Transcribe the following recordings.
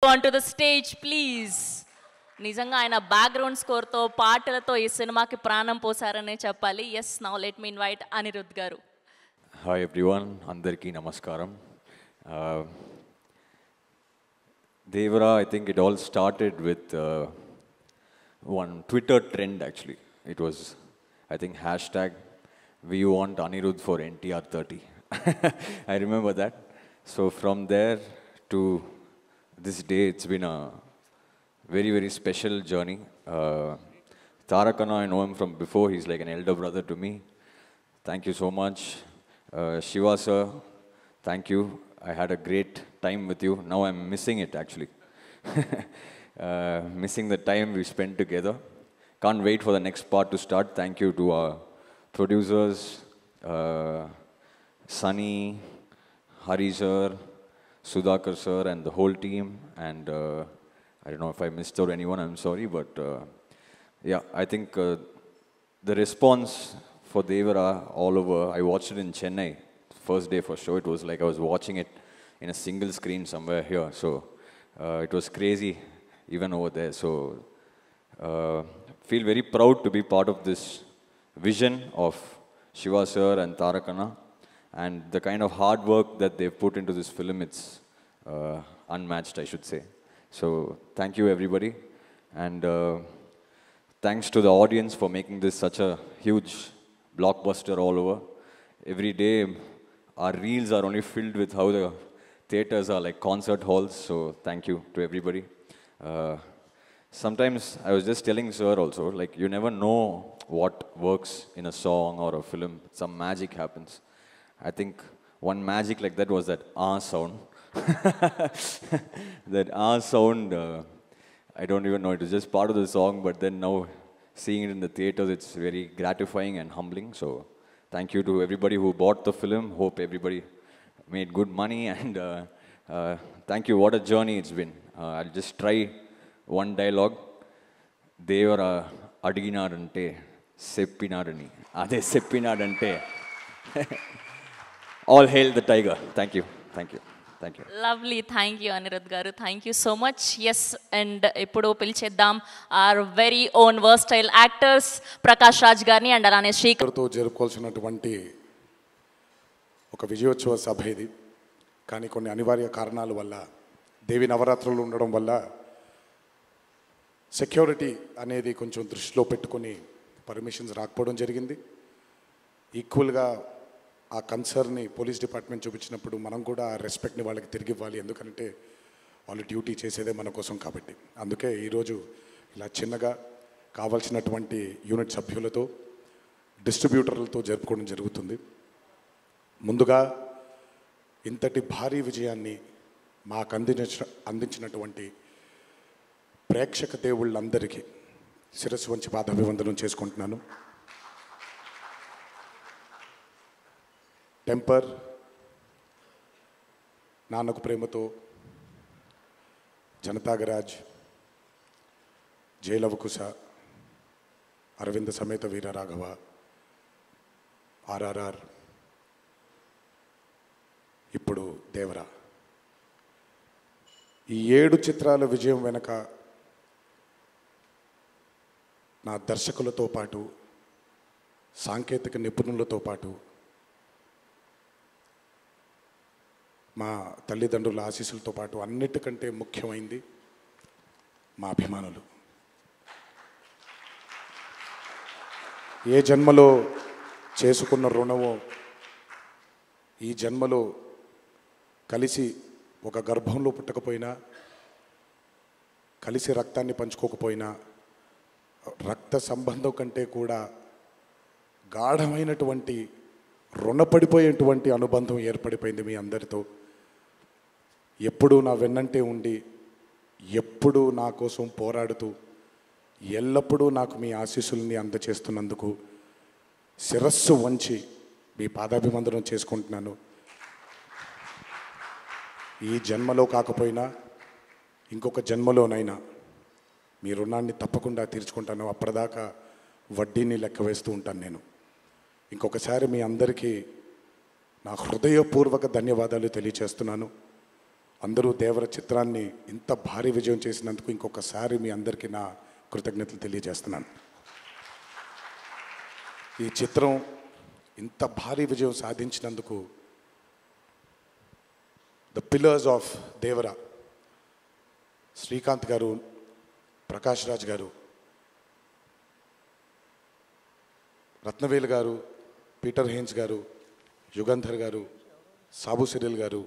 onto the stage, please. నిజంగా ఆయన background స్కోర్తో పాటలతో ఈ సినిమాకి ప్రాణం పోసారనే చెప్పాలి. Yes, now let me invite Anirudh garu. Hi everyone, అందరికీ నమస్కారం. Devara, I think it all started with one Twitter trend actually. It was, I think, hashtag we want Anirudh for NTR 30. I remember that. So from there to this day, it's been a very, very special journey. Tarakana, I know him from before. He's like an elder brother to me. Thank you so much. Shiva sir, thank you. I had a great time with you. Now I'm missing it actually. Missing the time we spent together. Can't wait for the next part to start. Thank you to our producers, Sunny, Hari sir, Sudhakar sir and the whole team. And I don't know if I missed out anyone, I'm sorry. But yeah, I think the response for Devara all over, I watched it in Chennai. First day for show, it was like I was watching it in a single screen somewhere here. So it was crazy even over there. So feel very proud to be part of this vision of Shiva sir and Tarakana, and the kind of hard work that they've put into this film, it's unmatched, I should say. So thank you everybody, and thanks to the audience for making this such a huge blockbuster all over. Every day our reels are only filled with how the theaters are like concert halls, so thank you to everybody. Sometimes I was just telling sir also, like, you never know what works in a song or a film. Some magic happens. I think one magic like that was that sound. That sound, I don't even know, it was just part of the song, but then now seeing it in the theaters, it's very gratifying and humbling. So thank you to everybody who bought the film. Hope everybody made good money, and thank you. What a journey it's been. I'll just try one dialogue. Devara adiginadante seppinadani ade seppinadante. All hail the tiger. Thank you, thank you, thank you. Lovely, thank you Anirudh garu, thank you so much. Yes, and ఇప్పుడు పిలిచేద్దాం our very own versatile actors Prakash Raj గారిని and అలానే శ్రీకర్తో జరుపుకోవాల్సినటువంటి ఒక విజయోత్సవ సభ ఇది. కానీ కొన్ని అనివార్య కారణాల వల్ల, దేవి నవరాత్రులు ఉండడం వల్ల సెక్యూరిటీ అనేది కొంచెం దృష్టిలో పెట్టుకొని పర్మిషన్స్ రాకపోవడం జరిగింది. ఈక్వల్గా ఆ కన్సర్న్ని పోలీస్ డిపార్ట్మెంట్ చూపించినప్పుడు మనం కూడా ఆ రెస్పెక్ట్ని వాళ్ళకి తిరిగి ఇవ్వాలి. ఎందుకంటే వాళ్ళు డ్యూటీ చేసేదే మన కోసం కాబట్టి. అందుకే ఈరోజు ఇలా చిన్నగా కావాల్సినటువంటి యూనిట్ సభ్యులతో, డిస్ట్రిబ్యూటర్లతో జరుపుకోవడం జరుగుతుంది. ముందుగా ఇంతటి భారీ విజయాన్ని మాకు అందించినటువంటి ప్రేక్షక దేవుళ్ళందరికీ శిరస్సు వంచి పాదాభివందనం చేసుకుంటున్నాను. టెంపర్, నాన్నకు ప్రేమతో, జనతాగరాజ్, జయలవకుశ, అరవింద సమేత వీరరాఘవ, ఆర్ఆర్ఆర్, ఇప్పుడు దేవరా, ఈ 7 చిత్రాల విజయం వెనక నా దర్శకులతో పాటు, సాంకేతిక నిపుణులతో పాటు, మా తల్లిదండ్రుల ఆశీస్సులతో పాటు అన్నిటికంటే ముఖ్యమైంది మా అభిమానులు. ఏ జన్మలో చేసుకున్న రుణమో ఈ జన్మలో కలిసి ఒక గర్భంలో పుట్టకపోయినా, కలిసి రక్తాన్ని పంచుకోకపోయినా, రక్త సంబంధం కంటే కూడా గాఢమైనటువంటి రుణపడిపోయేటువంటి అనుబంధం ఏర్పడిపోయింది మీ అందరితో. ఎప్పుడూ నా వెన్నంటే ఉండి, ఎప్పుడూ నా కోసం పోరాడుతూ, ఎల్లప్పుడూ నాకు మీ ఆశీస్సుల్ని అందచేస్తున్నందుకు శిరస్సు వంచి మీ పాదాభివందనం చేసుకుంటున్నాను. ఈ జన్మలో కాకపోయినా ఇంకొక జన్మలోనైనా మీ రుణాన్ని తప్పకుండా తీర్చుకుంటాను. అప్పటిదాకా వడ్డీని లెక్క వేస్తూ ఉంటాను నేను. ఇంకొకసారి మీ అందరికీ నా హృదయపూర్వక ధన్యవాదాలు తెలియచేస్తున్నాను. అందరూ దేవర చిత్రాన్ని ఇంత భారీ విజయం చేసినందుకు ఇంకొకసారి మీ అందరికీ నా కృతజ్ఞతలు తెలియజేస్తున్నాను. ఈ చిత్రం ఇంత భారీ విజయం సాధించినందుకు ద పిల్లర్స్ ఆఫ్ దేవర, శ్రీకాంత్ గారు, ప్రకాష్ రాజ్ గారు, రత్నవేలు గారు, పీటర్ హేన్స్ గారు, యుగంధర్ గారు, సాబు సిరిల్ గారు,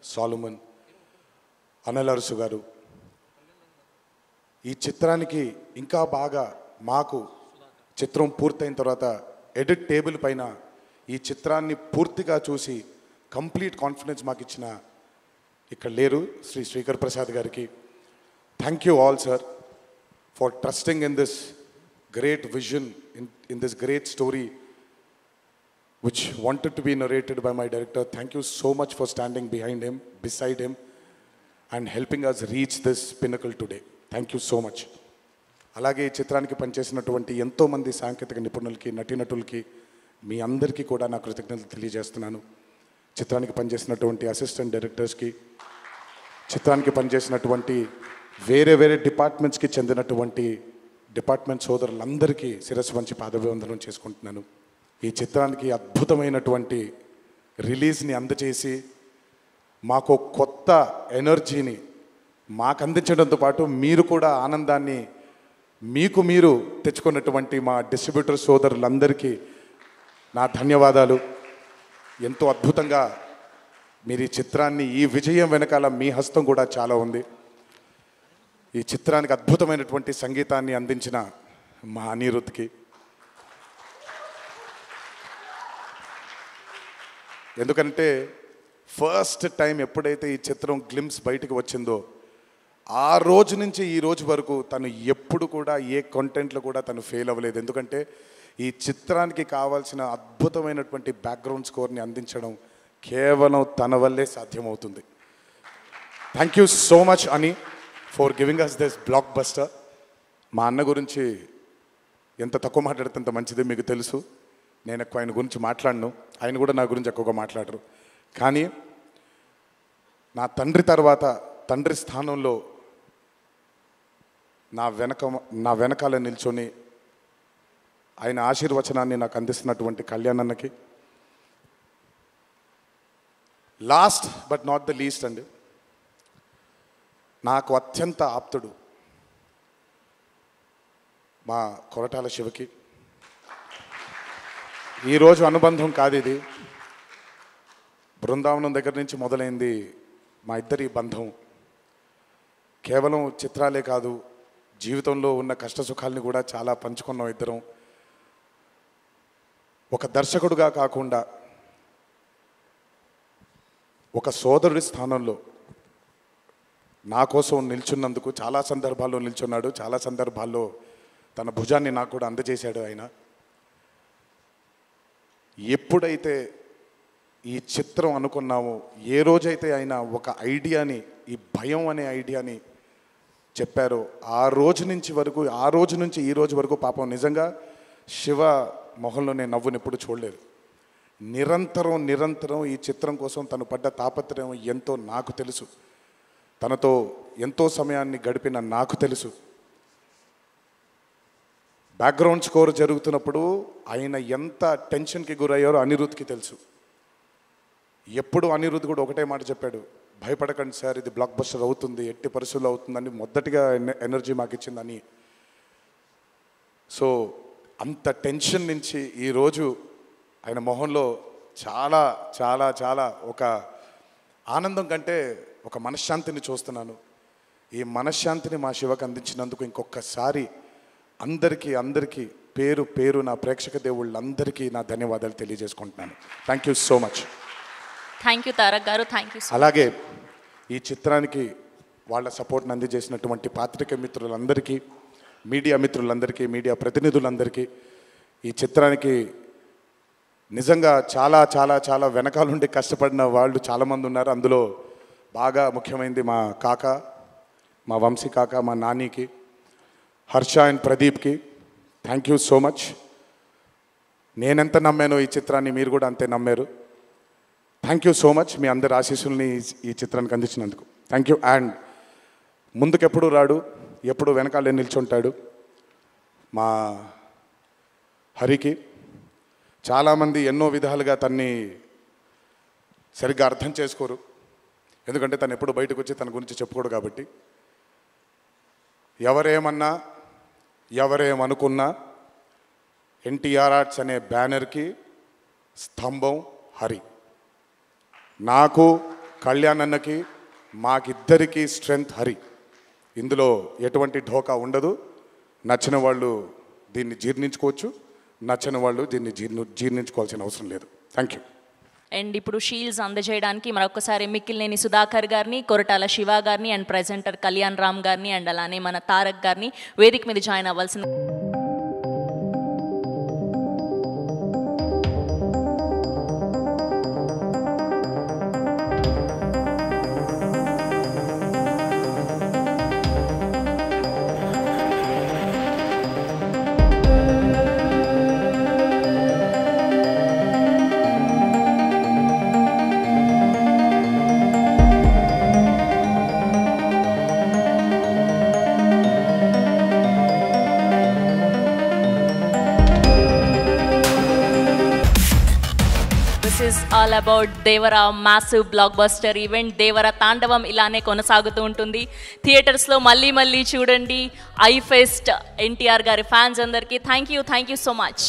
సాలుమన్, అనిల్ అరుసు గారు, ఈ చిత్రానికి ఇంకా బాగా మాకు చిత్రం పూర్తయిన తర్వాత ఎడిట్ టేబుల్ పైన ఈ చిత్రాన్ని పూర్తిగా చూసి కంప్లీట్ కాన్ఫిడెన్స్ మాకు ఇచ్చిన ఇక్కడ లేరు శ్రీ శ్రీకర్ ప్రసాద్ గారికి thank you all sir for trusting in this great vision in this great story which wanted to be narrated by my director. Thank you so much for standing behind him, beside him, and helping us reach this pinnacle today. Thank you so much. అలాగే ఈ చిత్రానికి పనిచేసినటువంటి ఎంతోమంది సాంకేతిక నిపుణులకి, నటీనటులకి మీ అందరికీ కూడా నా కృతజ్ఞతలు తెలియజేస్తున్నాను. చిత్రానికి పనిచేసినటువంటి అసిస్టెంట్ డైరెక్టర్స్కి, చిత్రానికి పనిచేసినటువంటి వేరే వేరే డిపార్ట్మెంట్స్కి చెందినటువంటి డిపార్ట్మెంట్ సోదరులందరికీ శిరస్సు వంచి పాదాభివందనం చేసుకుంటున్నాను. ఈ చిత్రానికి అద్భుతమైనటువంటి రిలీజ్ని అందజేసి మాకు కొత్త ఎనర్జీని మాకు అందించడంతో పాటు మీరు కూడా ఆనందాన్ని మీకు మీరు తెచ్చుకున్నటువంటి మా డిస్ట్రిబ్యూటర్ సోదరులందరికీ నా ధన్యవాదాలు. ఎంతో అద్భుతంగా మీరు ఈ చిత్రాన్ని, ఈ విజయం వెనకాల మీ హస్తం కూడా చాలా ఉంది. ఈ చిత్రానికి అద్భుతమైనటువంటి సంగీతాన్ని అందించిన మా అనిరుద్ధ్కి, ఎందుకంటే ఫస్ట్ టైం ఎప్పుడైతే ఈ చిత్రం గ్లిమ్స్ బయటకు వచ్చిందో ఆ రోజు నుంచి ఈ రోజు వరకు తను ఎప్పుడు కూడా ఏ కంటెంట్లో కూడా తను ఫెయిల్ అవ్వలేదు. ఎందుకంటే ఈ చిత్రానికి కావాల్సిన అద్భుతమైనటువంటి బ్యాక్గ్రౌండ్ స్కోర్ని అందించడం కేవలం తన వల్లే సాధ్యమవుతుంది. థ్యాంక్ యూ సో మచ్ అని for giving us this blockbuster. మా అన్న గురించి ఎంత తక్కువ మాట్లాడితే అంత మంచిది, మీకు తెలుసు. నేను ఎక్కువ ఆయన గురించి మాట్లాడను, ఆయన కూడా నా గురించి ఎక్కువగా మాట్లాడరు. కానీ నా తండ్రి తర్వాత, తండ్రి స్థానంలో నా వెనకాల నిల్చొని ఆయన ఆశీర్వచనాన్ని నాకు అందిస్తున్నటువంటి కళ్యాణ్ అన్నకి, last but not the least అండి, నాకు అత్యంత ఆప్తుడు మా కొరటాల శివకి. ఈరోజు అనుబంధం కాదు ఇది, బృందావనం దగ్గర నుంచి మొదలైంది మా ఇద్దరి బంధం. కేవలం చిత్రాలే కాదు, జీవితంలో ఉన్న కష్ట సుఖాలని కూడా చాలా పంచుకున్నాం ఇద్దరం. ఒక దర్శకుడుగా కాకుండా ఒక సోదరుడి స్థానంలో నా కోసం నిల్చున్నందుకు చాలా సందర్భాల్లో నిల్చున్నాడు, చాలా సందర్భాల్లో తన భుజాన్ని నాకు కూడా అందజేశాడు ఆయన. ఎప్పుడైతే ఈ చిత్రం అనుకున్నామో, ఏ రోజైతే ఆయన ఒక ఐడియాని, ఈ భయం అనే ఐడియాని చెప్పారో, ఆ రోజు నుంచి ఈ రోజు వరకు పాపం నిజంగా శివ మొహంలో నేను నవ్వుని ఎప్పుడు చూడలేదు. నిరంతరం ఈ చిత్రం కోసం తను పడ్డ తాపత్రయం ఎంతో నాకు తెలుసు. తనతో ఎంతో సమయాన్ని గడిపిన నాకు తెలుసు. బ్యాక్గ్రౌండ్ స్కోర్ జరుగుతున్నప్పుడు ఆయన ఎంత టెన్షన్కి గురయ్యారో అనిరుద్ధ్కి తెలుసు. ఎప్పుడు అనిరుద్ధ్ కూడా ఒకటే మాట చెప్పాడు, భయపడకండి సార్, ఇది బ్లాక్ బస్టర్ అవుతుంది, ఎట్టి పరిస్థితుల్లో అవుతుందని మొదటిగా ఎనర్జీ మాకు ఇచ్చిందని. సో అంత టెన్షన్ నుంచి ఈరోజు ఆయన మొహంలో చాలా చాలా చాలా ఒక ఆనందం కంటే ఒక మనశ్శాంతిని చూస్తున్నాను. ఈ మనశ్శాంతిని మా శివకు అందించినందుకు ఇంకొకసారి అందరికీ పేరు పేరు నా ప్రేక్షక దేవుళ్ళందరికీ నా ధన్యవాదాలు తెలియజేసుకుంటున్నాను. Thank you so much. Thank you Tarak గారు, థ్యాంక్ యూ. అలాగే ఈ చిత్రానికి వాళ్ళ సపోర్ట్ని అందజేసినటువంటి పాత్రిక మిత్రులందరికీ, మీడియా మిత్రులందరికీ, మీడియా ప్రతినిధులందరికీ, ఈ చిత్రానికి నిజంగా చాలా చాలా చాలా వెనకాలండి కష్టపడిన వాళ్ళు చాలామంది ఉన్నారు. అందులో బాగా ముఖ్యమైనది మా కాక, మా వంశీ కాక, మా నానికి, హర్ష అండ్ ప్రదీప్కి థ్యాంక్ యూ సో మచ్. నేనెంత నమ్మానో ఈ చిత్రాన్ని మీరు కూడా అంతే నమ్మారు. థ్యాంక్ యూ సో మచ్ మీ అందరి ఆశీస్సుల్ని ఈ చిత్రానికి అందించినందుకు థ్యాంక్ యూ. అండ్ ముందుకెప్పుడు రాడు, ఎప్పుడు వెనకాలే నిల్చుంటాడు మా హరికి. చాలామంది ఎన్నో విధాలుగా తన్ని సరిగ్గా అర్థం చేసుకోరు, ఎందుకంటే తను ఎప్పుడు బయటకు వచ్చి తన గురించి చెప్పుకోడు కాబట్టి. ఎవరేమన్నా ఎవరేమనుకున్నా ఎన్టీఆర్ ఆర్ట్స్ అనే బ్యానర్కి స్తంభం హరి. నాకు కళ్యాణ్ అన్నకి మాకిద్దరికీ స్ట్రెంగ్త్ హరి. ఇందులో ఎటువంటి ఢోకా ఉండదు. నచ్చిన వాళ్ళు దీన్ని జీర్ణించుకోవచ్చు, నచ్చని వాళ్ళు దీన్ని జీర్ణించుకోవాల్సిన అవసరం లేదు. Thank you. అండ్ ఇప్పుడు షీల్డ్స్ అందజేయడానికి మరొకసారి మిక్కిలినేని సుధాకర్ గారిని, కొరటాల శివ గారిని అండ్ ప్రెజెంటర్ కళ్యాణ్ రామ్ గారిని అండ్ అలానే మన తారక్ గారిని వేదిక మీద జాయిన్ అవ్వాల్సిన. This is all about Devara massive blockbuster event. Devara తాండవం ఇలానే కొనసాగుతూ ఉంటుంది. థియేటర్స్లో మళ్ళీ చూడండి. ఐ ఫెస్ట్ ఎన్టీఆర్ గారి ఫ్యాన్స్ అందరికీ థ్యాంక్ యూ సో మచ్.